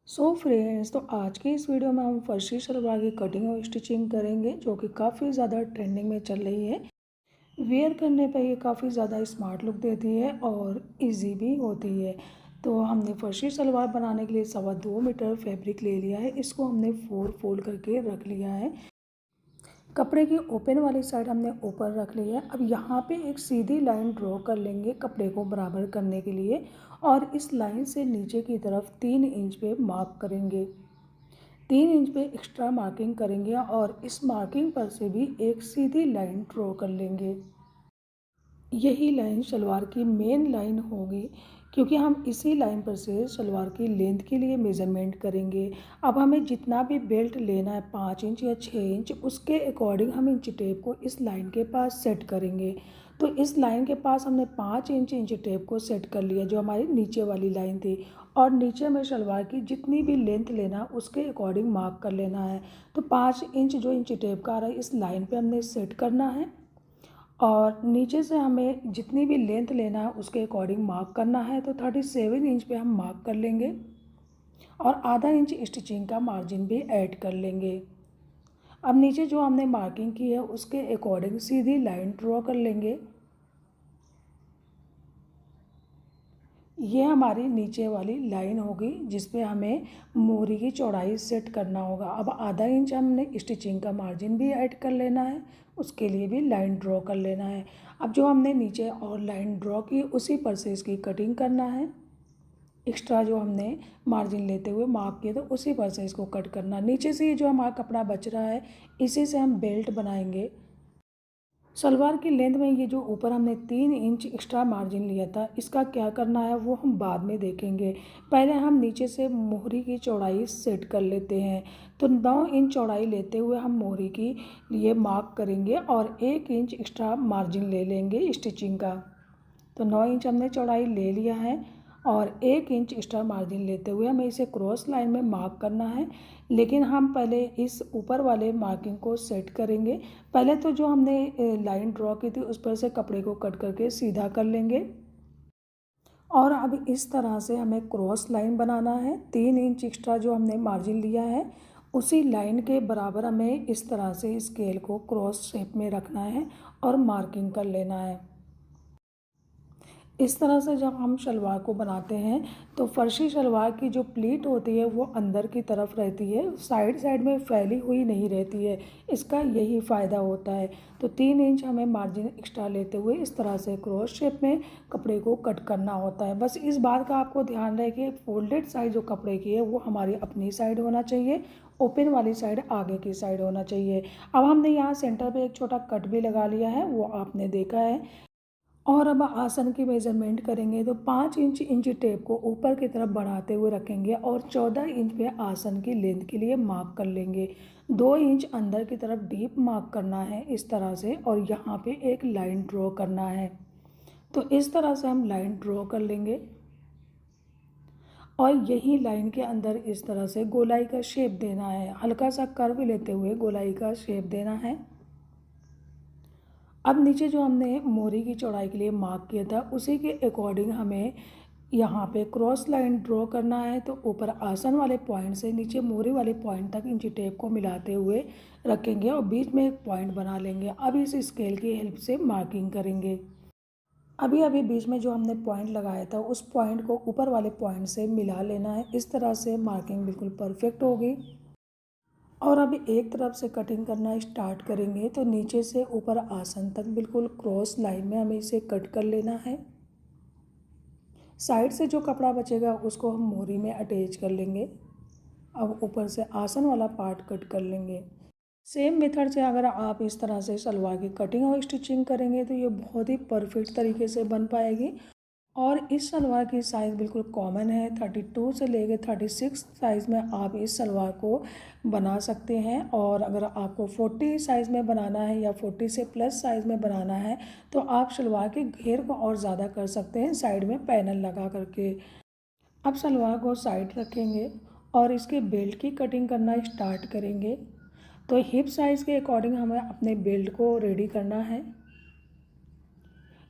Friends, तो आज की इस वीडियो में हम फर्शी सलवार की कटिंग और स्टिचिंग करेंगे जो कि काफ़ी ज़्यादा ट्रेंडिंग में चल रही है। वेयर करने पे ये काफ़ी ज़्यादा स्मार्ट लुक देती है और इजी भी होती है। तो हमने फर्शी सलवार बनाने के लिए 2.25 मीटर फैब्रिक ले लिया है। इसको हमने 4 फोल्ड करके रख लिया है। कपड़े की ओपन वाली साइड हमने ऊपर रख ली है। अब यहाँ पे एक सीधी लाइन ड्रॉ कर लेंगे कपड़े को बराबर करने के लिए, और इस लाइन से नीचे की तरफ 3 इंच पे मार्क करेंगे। 3 इंच पे एक्स्ट्रा मार्किंग करेंगे और इस मार्किंग पर से भी एक सीधी लाइन ड्रॉ कर लेंगे। यही लाइन सलवार की मेन लाइन होगी, क्योंकि हम इसी लाइन पर से सलवार की लेंथ के लिए मेज़रमेंट करेंगे। अब हमें जितना भी बेल्ट लेना है 5 इंच या 6 इंच, उसके अकॉर्डिंग हम इंच टेप को इस लाइन के पास सेट करेंगे। तो इस लाइन के पास हमने 5 इंच टेप को सेट कर लिया, जो हमारी नीचे वाली लाइन थी। और नीचे में सलवार की जितनी भी लेंथ लेना उसके अकॉर्डिंग मार्क कर लेना है। तो 5 इंच जो इंच टेप का आ रहा है इस लाइन पे हमने सेट करना है, और नीचे से हमें जितनी भी लेंथ लेना है उसके अकॉर्डिंग मार्क करना है। तो 37 इंच पे हम मार्क कर लेंगे और आधा इंच स्टिचिंग का मार्जिन भी ऐड कर लेंगे। अब नीचे जो हमने मार्किंग की है उसके अकॉर्डिंग सीधी लाइन ड्रॉ कर लेंगे। ये हमारी नीचे वाली लाइन होगी जिस पे हमें मोहरी की चौड़ाई सेट करना होगा। अब आधा इंच हमने स्टिचिंग का मार्जिन भी ऐड कर लेना है, उसके लिए भी लाइन ड्रॉ कर लेना है। अब जो हमने नीचे और लाइन ड्रॉ की उसी पर से इसकी कटिंग करना है। एक्स्ट्रा जो हमने मार्जिन लेते हुए मार्क किए तो उसी पर से इसको कट करना। नीचे से ये जो हमारा कपड़ा बच रहा है इसी से हम बेल्ट बनाएंगे। सलवार की लेंथ में ये जो ऊपर हमने 3 इंच एक्स्ट्रा मार्जिन लिया था, इसका क्या करना है वो हम बाद में देखेंगे। पहले हम नीचे से मोहरी की चौड़ाई सेट कर लेते हैं। तो 9 इंच चौड़ाई लेते हुए हम मोहरी की लिए मार्क करेंगे और 1 इंच एक्स्ट्रा मार्जिन ले लेंगे स्टिचिंग का। तो 9 इंच हमने चौड़ाई ले लिया है और 1 इंच एक्स्ट्रा मार्जिन लेते हुए हमें इसे क्रॉस लाइन में मार्क करना है। लेकिन हम पहले इस ऊपर वाले मार्किंग को सेट करेंगे। पहले तो जो हमने लाइन ड्रॉ की थी उस पर से कपड़े को कट करके सीधा कर लेंगे, और अब इस तरह से हमें क्रॉस लाइन बनाना है। 3 इंच एक्स्ट्रा जो हमने मार्जिन लिया है उसी लाइन के बराबर हमें इस तरह से स्केल को क्रॉस शेप में रखना है और मार्किंग कर लेना है। इस तरह से जब हम शलवार को बनाते हैं तो फर्शी शलवार की जो प्लीट होती है वो अंदर की तरफ रहती है, साइड साइड में फैली हुई नहीं रहती है। इसका यही फ़ायदा होता है। तो 3 इंच हमें मार्जिन एक्स्ट्रा लेते हुए इस तरह से क्रॉस शेप में कपड़े को कट करना होता है। बस इस बात का आपको ध्यान रहे कि फोल्डेड साइड जो कपड़े की है वो हमारी अपनी साइड होना चाहिए, ओपन वाली साइड आगे की साइड होना चाहिए। अब हमने यहाँ सेंटर पे एक छोटा कट भी लगा लिया है, वो आपने देखा है। और अब आसन की मेज़रमेंट करेंगे तो 5 इंच टेप को ऊपर की तरफ बढ़ाते हुए रखेंगे और 14 इंच पे आसन की लेंथ के लिए मार्क कर लेंगे। 2 इंच अंदर की तरफ डीप मार्क करना है इस तरह से, और यहाँ पे एक लाइन ड्रॉ करना है। तो इस तरह से हम लाइन ड्रॉ कर लेंगे और यही लाइन के अंदर इस तरह से गोलाई का शेप देना है। हल्का सा कर्व लेते हुए गोलाई का शेप देना है। अब नीचे जो हमने मोहरी की चौड़ाई के लिए मार्क किया था उसी के अकॉर्डिंग हमें यहाँ पे क्रॉस लाइन ड्रॉ करना है। तो ऊपर आसन वाले पॉइंट से नीचे मोहरी वाले पॉइंट तक इंची टेप को मिलाते हुए रखेंगे और बीच में एक पॉइंट बना लेंगे। अब इस स्केल की हेल्प से मार्किंग करेंगे। अभी अभी बीच में जो हमने पॉइंट लगाया था उस पॉइंट को ऊपर वाले पॉइंट से मिला लेना है। इस तरह से मार्किंग बिल्कुल परफेक्ट होगी। और अब एक तरफ से कटिंग करना स्टार्ट करेंगे तो नीचे से ऊपर आसन तक बिल्कुल क्रॉस लाइन में हमें इसे कट कर लेना है। साइड से जो कपड़ा बचेगा उसको हम मोहरी में अटैच कर लेंगे। अब ऊपर से आसन वाला पार्ट कट कर लेंगे। सेम मेथड से अगर आप इस तरह से सलवार की कटिंग और स्टिचिंग करेंगे तो ये बहुत ही परफेक्ट तरीके से बन पाएगी। और इस सलवार की साइज़ बिल्कुल कॉमन है, 32 से लेकर 36 साइज़ में आप इस सलवार को बना सकते हैं। और अगर आपको 40 साइज़ में बनाना है या 40 से प्लस साइज़ में बनाना है तो आप सलवार के घेर को और ज़्यादा कर सकते हैं साइड में पैनल लगा करके। अब सलवार को साइड रखेंगे और इसके बेल्ट की कटिंग करना स्टार्ट करेंगे। तो हिप साइज़ के अकॉर्डिंग हमें अपने बेल्ट को रेडी करना है।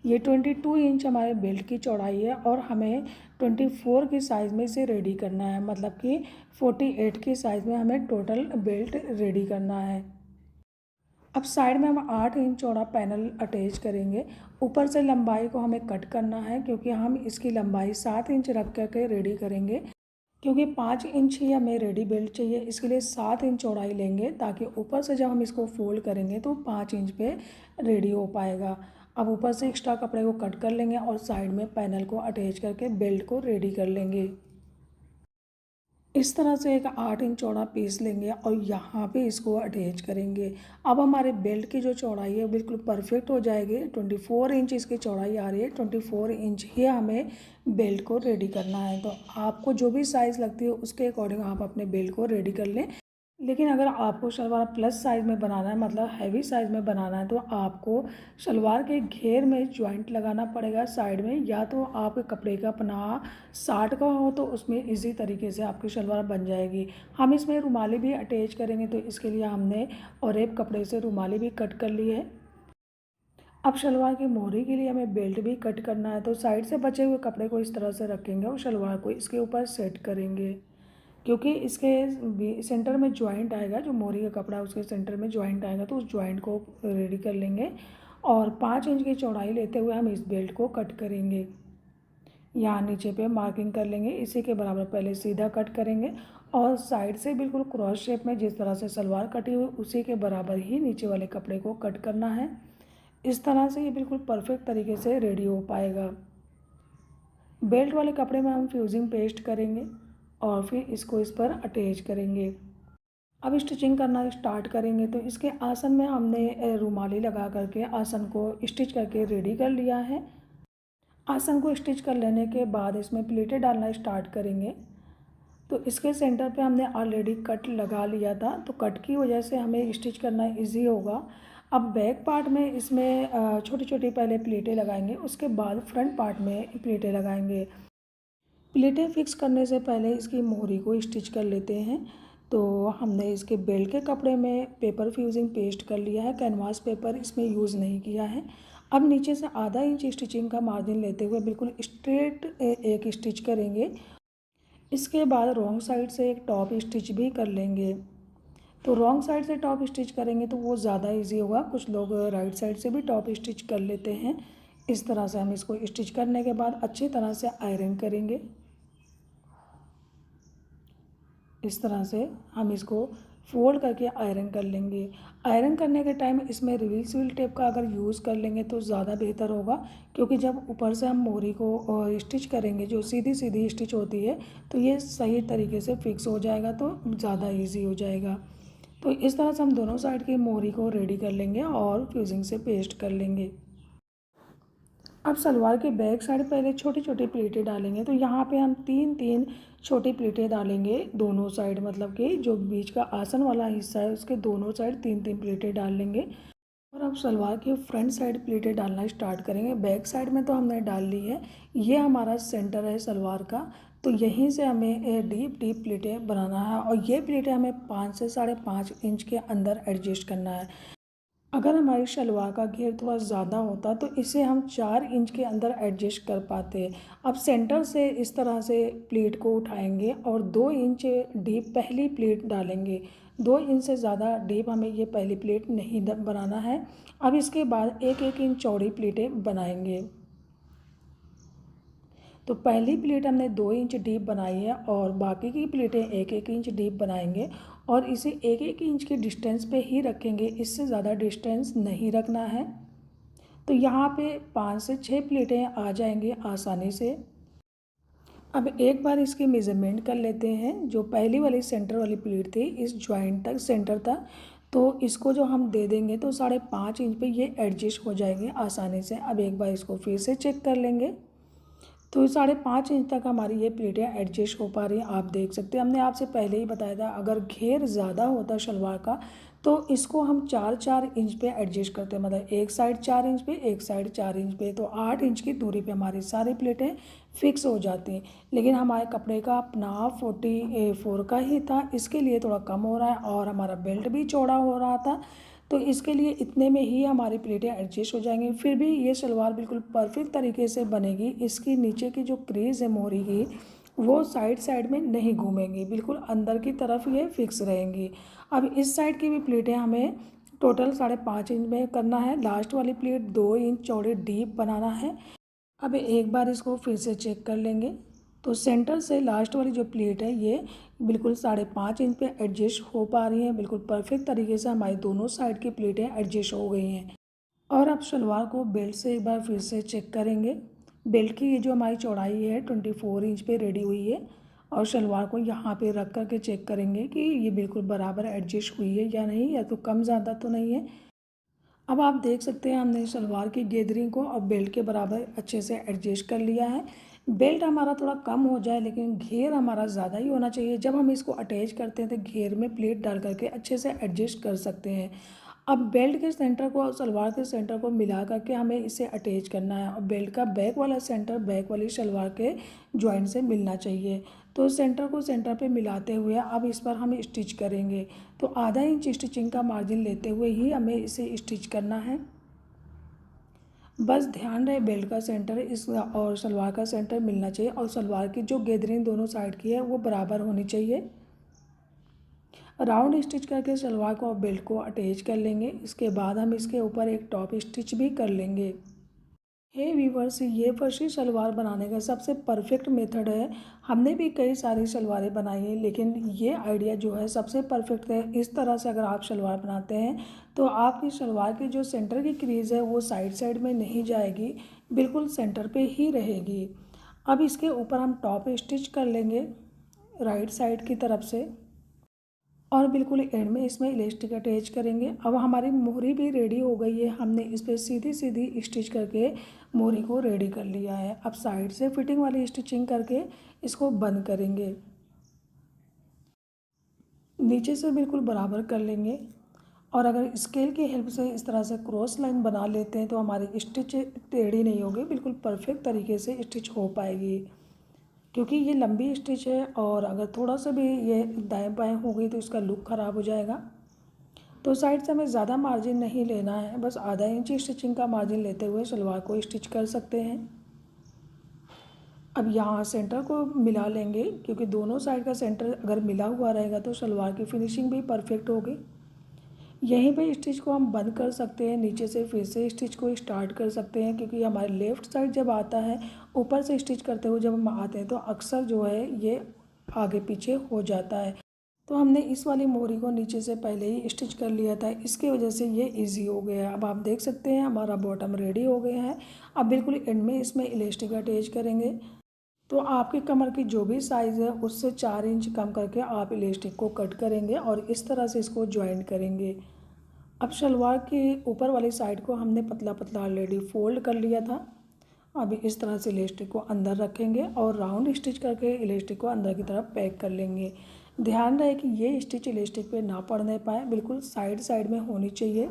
ये 22 इंच हमारे बेल्ट की चौड़ाई है और हमें 24 की साइज़ में इसे रेडी करना है, मतलब कि 48 की साइज़ में हमें टोटल बेल्ट रेडी करना है। अब साइड में हम 8 इंच चौड़ा पैनल अटैच करेंगे। ऊपर से लंबाई को हमें कट करना है, क्योंकि हम इसकी लंबाई 7 इंच रख करके रेडी करेंगे। क्योंकि 5 इंच ही हमें रेडी बेल्ट चाहिए, इसके लिए 7 इंच चौड़ाई लेंगे, ताकि ऊपर से जब हम इसको फोल्ड करेंगे तो 5 इंच पे रेडी हो पाएगा। अब ऊपर से एक्स्ट्रा कपड़े को कट कर लेंगे और साइड में पैनल को अटैच करके बेल्ट को रेडी कर लेंगे। इस तरह से एक 8 इंच चौड़ा पीस लेंगे और यहाँ पे इसको अटैच करेंगे। अब हमारे बेल्ट की जो चौड़ाई है बिल्कुल परफेक्ट हो जाएगी। 24 इंच इसकी चौड़ाई आ रही है। 24 इंच ही हमें बेल्ट को रेडी करना है। तो आपको जो भी साइज़ लगती है उसके अकॉर्डिंग आप अपने बेल्ट को रेडी कर लें। लेकिन अगर आपको शलवार प्लस साइज़ में बनाना है, मतलब हैवी साइज़ में बनाना है, तो आपको शलवार के घेर में जॉइंट लगाना पड़ेगा साइड में। या तो आपके कपड़े का पनाह 60 का हो तो उसमें इजी तरीके से आपकी शलवार बन जाएगी। हम इसमें रुमाली भी अटैच करेंगे, तो इसके लिए हमने ऑरेप कपड़े से रुमाली भी कट कर ली है। अब शलवार की मोहरी के लिए हमें बेल्ट भी कट करना है, तो साइड से बचे हुए कपड़े को इस तरह से रखेंगे और शलवार को इसके ऊपर सेट करेंगे। क्योंकि इसके सेंटर में जॉइंट आएगा, जो मोरी का कपड़ा उसके सेंटर में जॉइंट आएगा, तो उस जॉइंट को रेडी कर लेंगे और 5 इंच की चौड़ाई लेते हुए हम इस बेल्ट को कट करेंगे। यहाँ नीचे पे मार्किंग कर लेंगे, इसी के बराबर पहले सीधा कट करेंगे और साइड से बिल्कुल क्रॉस शेप में जिस तरह से सलवार कटी हुई उसी के बराबर ही नीचे वाले कपड़े को कट करना है। इस तरह से ये बिल्कुल परफेक्ट तरीके से रेडी हो पाएगा। बेल्ट वाले कपड़े में हम फ्यूजिंग पेस्ट करेंगे और फिर इसको इस पर अटैच करेंगे। अब स्टिचिंग करना स्टार्ट करेंगे, तो इसके आसन में हमने रुमाली लगा करके आसन को स्टिच करके रेडी कर लिया है। आसन को स्टिच कर लेने के बाद इसमें प्लेटें डालना स्टार्ट करेंगे। तो इसके सेंटर पे हमने ऑलरेडी कट लगा लिया था, तो कट की वजह से हमें स्टिच करना इजी होगा। अब बैक पार्ट में इसमें छोटी छोटी पहले प्लेटें लगाएंगे, उसके बाद फ्रंट पार्ट में प्लेटें लगाएंगे। प्लेटें फिक्स करने से पहले इसकी मोहरी को स्टिच कर लेते हैं। तो हमने इसके बेल्ट के कपड़े में पेपर फ्यूजिंग पेस्ट कर लिया है, कैनवास पेपर इसमें यूज़ नहीं किया है। अब नीचे से आधा इंच स्टिचिंग का मार्जिन लेते हुए बिल्कुल स्ट्रेट एक स्टिच करेंगे। इसके बाद रॉन्ग साइड से एक टॉप स्टिच भी कर लेंगे। तो रॉन्ग साइड से टॉप स्टिच करेंगे तो वो ज़्यादा इजी होगा। कुछ लोग राइट साइड से भी टॉप स्टिच कर लेते हैं। इस तरह से हम इसको स्टिच करने के बाद अच्छी तरह से आयरन करेंगे। इस तरह से हम इसको फोल्ड करके आयरन कर लेंगे। आयरन करने के टाइम इसमें रिवील स्विल टेप का अगर यूज़ कर लेंगे तो ज़्यादा बेहतर होगा, क्योंकि जब ऊपर से हम मोहरी को स्टिच करेंगे, जो सीधी सीधी स्टिच होती है, तो ये सही तरीके से फिक्स हो जाएगा, तो ज़्यादा ईजी हो जाएगा। तो इस तरह से हम दोनों साइड की मोहरी को रेडी कर लेंगे और फ्यूजिंग से पेस्ट कर लेंगे। अब सलवार के बैक साइड पहले छोटी छोटी प्लेटें डालेंगे, तो यहाँ पे हम 3-3 छोटी प्लेटें डालेंगे दोनों साइड, मतलब कि जो बीच का आसन वाला हिस्सा है उसके दोनों साइड 3-3 प्लेटें डाल लेंगे। और अब सलवार के फ्रंट साइड प्लेटें डालना स्टार्ट करेंगे। बैक साइड में तो हमने डाल ली है, ये हमारा सेंटर है सलवार का, तो यहीं से हमें डीप डीप प्लेटें बनाना है और ये प्लेटें हमें 5 से 5.5 इंच के अंदर एडजस्ट करना है। अगर हमारी शलवार का घेर थोड़ा ज़्यादा होता तो इसे हम 4 इंच के अंदर एडजस्ट कर पाते। अब सेंटर से इस तरह से प्लेट को उठाएंगे और 2 इंच डीप पहली प्लेट डालेंगे। 2 इंच से ज़्यादा डीप हमें ये पहली प्लेट नहीं बनाना है। अब इसके बाद 1-1 इंच चौड़ी प्लेटें बनाएंगे। तो पहली प्लेट हमने 2 इंच डीप बनाई है और बाकी की प्लेटें 1-1 इंच डीप बनाएंगे और इसे 1-1 इंच के डिस्टेंस पे ही रखेंगे, इससे ज़्यादा डिस्टेंस नहीं रखना है। तो यहाँ पे 5 से 6 प्लेटें आ जाएंगी आसानी से। अब एक बार इसकी मेज़रमेंट कर लेते हैं। जो पहली वाली सेंटर वाली प्लेट थी इस जॉइंट तक सेंटर था, तो इसको जो हम दे देंगे तो 5.5 इंच पे ये एडजस्ट हो जाएंगे आसानी से। अब एक बार इसको फिर से चेक कर लेंगे, तो 5.5 इंच तक हमारी ये प्लेटें एडजस्ट हो पा रही हैं। आप देख सकते हैं, हमने आपसे पहले ही बताया था अगर घेर ज़्यादा होता शलवार का तो इसको हम 4-4 इंच पे एडजस्ट करते हैं, मतलब एक साइड 4 इंच पे, एक साइड 4 इंच पे, तो 8 इंच की दूरी पे हमारी सारी प्लेटें फिक्स हो जाती हैं। लेकिन हमारे कपड़े का नाप 44 का ही था, इसके लिए थोड़ा कम हो रहा है और हमारा बेल्ट भी चौड़ा हो रहा था, तो इसके लिए इतने में ही हमारी प्लेटें एडजस्ट हो जाएंगी। फिर भी ये सलवार बिल्कुल परफेक्ट तरीके से बनेगी। इसकी नीचे की जो क्रीज है मोहरी की, वो साइड साइड में नहीं घूमेंगी, बिल्कुल अंदर की तरफ ये फिक्स रहेंगी। अब इस साइड की भी प्लेटें हमें टोटल 5.5 इंच में करना है। लास्ट वाली प्लेट 2 इंच चौड़ी डीप बनाना है। अब एक बार इसको फिर से चेक कर लेंगे। तो सेंटर से लास्ट वाली जो प्लेट है ये बिल्कुल 5.5 इंच पे एडजस्ट हो पा रही है। बिल्कुल परफेक्ट तरीके से हमारी दोनों साइड की प्लेटें एडजस्ट हो गई हैं। और अब सलवार को बेल्ट से एक बार फिर से चेक करेंगे। बेल्ट की ये जो हमारी चौड़ाई है 24 इंच पे रेडी हुई है। और सलवार को यहाँ पे रख कर के चेक करेंगे कि ये बिल्कुल बराबर एडजस्ट हुई है या नहीं, या तो कम ज़्यादा तो नहीं है। अब आप देख सकते हैं हमने सलवार की गैदरिंग को अब बेल्ट के बराबर अच्छे से एडजस्ट कर लिया है। बेल्ट हमारा थोड़ा कम हो जाए लेकिन घेर हमारा ज़्यादा ही होना चाहिए। जब हम इसको अटैच करते हैं तो घेर में प्लेट डाल करके अच्छे से एडजस्ट कर सकते हैं। अब बेल्ट के सेंटर को और सलवार के सेंटर को मिला करके हमें इसे अटैच करना है। और बेल्ट का बैक वाला सेंटर बैक वाली सलवार के जॉइंट से मिलना चाहिए। तो सेंटर को सेंटर पे मिलाते हुए अब इस पर हम स्टिच करेंगे। तो आधा इंच स्टिचिंग का मार्जिन लेते हुए ही हमें इसे स्टिच करना है। बस ध्यान रहे बेल्ट का सेंटर इस और सलवार का सेंटर मिलना चाहिए, और सलवार की जो गैदरिंग दोनों साइड की है वो बराबर होनी चाहिए। राउंड स्टिच करके सलवार को और बेल्ट को अटैच कर लेंगे। इसके बाद हम इसके ऊपर एक टॉप स्टिच भी कर लेंगे। हे वीवर्स, ये फर्शी सलवार बनाने का सबसे परफेक्ट मेथड है। हमने भी कई सारी सलवारें बनाई हैं लेकिन ये आइडिया जो है सबसे परफेक्ट है। इस तरह से अगर आप सलवार बनाते हैं तो आपकी सलवार की जो सेंटर की क्रीज है वो साइड साइड में नहीं जाएगी, बिल्कुल सेंटर पे ही रहेगी। अब इसके ऊपर हम टॉप स्टिच कर लेंगे राइट साइड की तरफ से, और बिल्कुल एंड में इसमें इलास्टिक अटैच करेंगे। अब हमारी मोहरी भी रेडी हो गई है। हमने इस पर सीधी सीधी स्टिच करके मोहरी को रेडी कर लिया है। अब साइड से फिटिंग वाली स्टिचिंग करके इसको बंद करेंगे। नीचे से बिल्कुल बराबर कर लेंगे, और अगर स्केल की हेल्प से इस तरह से क्रॉस लाइन बना लेते हैं तो हमारी स्टिच टेढ़ी नहीं होगी, बिल्कुल परफेक्ट तरीके से स्टिच हो पाएगी। क्योंकि ये लंबी स्टिच है और अगर थोड़ा सा भी ये दाएं बाएं हो गई तो इसका लुक ख़राब हो जाएगा। तो साइड से हमें ज़्यादा मार्जिन नहीं लेना है, बस आधा इंच स्टिचिंग का मार्जिन लेते हुए सलवार को स्टिच कर सकते हैं। अब यहाँ सेंटर को मिला लेंगे, क्योंकि दोनों साइड का सेंटर अगर मिला हुआ रहेगा तो सलवार की फिनिशिंग भी परफेक्ट होगी। यहीं पे स्टिच को हम बंद कर सकते हैं। नीचे से फिर से स्टिच को स्टार्ट कर सकते हैं, क्योंकि हमारे लेफ़्ट साइड जब आता है ऊपर से स्टिच करते हुए जब हम आते हैं तो अक्सर जो है ये आगे पीछे हो जाता है। तो हमने इस वाली मोहरी को नीचे से पहले ही स्टिच कर लिया था, इसकी वजह से ये इजी हो गया है। अब आप देख सकते हैं हमारा बॉटम रेडी हो गया है। अब बिल्कुल एंड में इसमें इलास्टिक अटैच करेंगे। तो आपकी कमर की जो भी साइज़ है उससे 4 इंच कम करके आप इलास्टिक को कट करेंगे और इस तरह से इसको ज्वाइन करेंगे। अब शलवार की ऊपर वाली साइड को हमने पतला पतला ऑलरेडी फोल्ड कर लिया था। अभी इस तरह से इलास्टिक को अंदर रखेंगे और राउंड स्टिच करके इलास्टिक को अंदर की तरफ पैक कर लेंगे। ध्यान रहे कि ये स्टिच इलास्टिक पे ना पड़ने पाए, बिल्कुल साइड साइड में होनी चाहिए।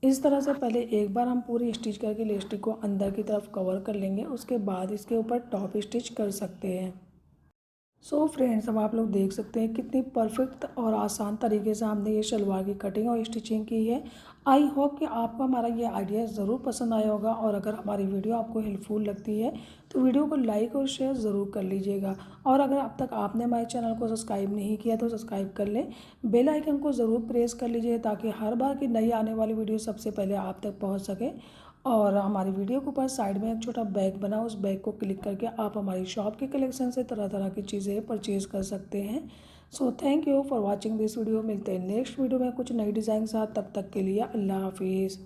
इस तरह से पहले एक बार हम पूरी स्टिच करके इलास्टिक को अंदर की तरफ कवर कर लेंगे, उसके बाद इसके ऊपर टॉप स्टिच कर सकते हैं। सो फ्रेंड्स, अब आप लोग देख सकते हैं कितनी परफेक्ट और आसान तरीके से हमने ये शलवार की कटिंग और स्टिचिंग की है। आई होप कि आपको हमारा ये आइडिया ज़रूर पसंद आया होगा, और अगर हमारी वीडियो आपको हेल्पफुल लगती है तो वीडियो को लाइक और शेयर ज़रूर कर लीजिएगा। और अगर अब तक आपने हमारे चैनल को सब्सक्राइब नहीं किया तो सब्सक्राइब कर लें, बेल आइकन को ज़रूर प्रेस कर लीजिए ताकि हर बार की नई आने वाली वीडियो सबसे पहले आप तक पहुँच सके। और हमारी वीडियो के ऊपर साइड में एक छोटा बैग बना, उस बैग को क्लिक करके आप हमारी शॉप के कलेक्शन से तरह तरह की चीज़ें परचेज़ कर सकते हैं। So thank you for watching this video. मिलते हैं नेक्स्ट वीडियो में कुछ नई डिज़ाइन के साथ। तब तक के लिए अल्लाह हाफिज़।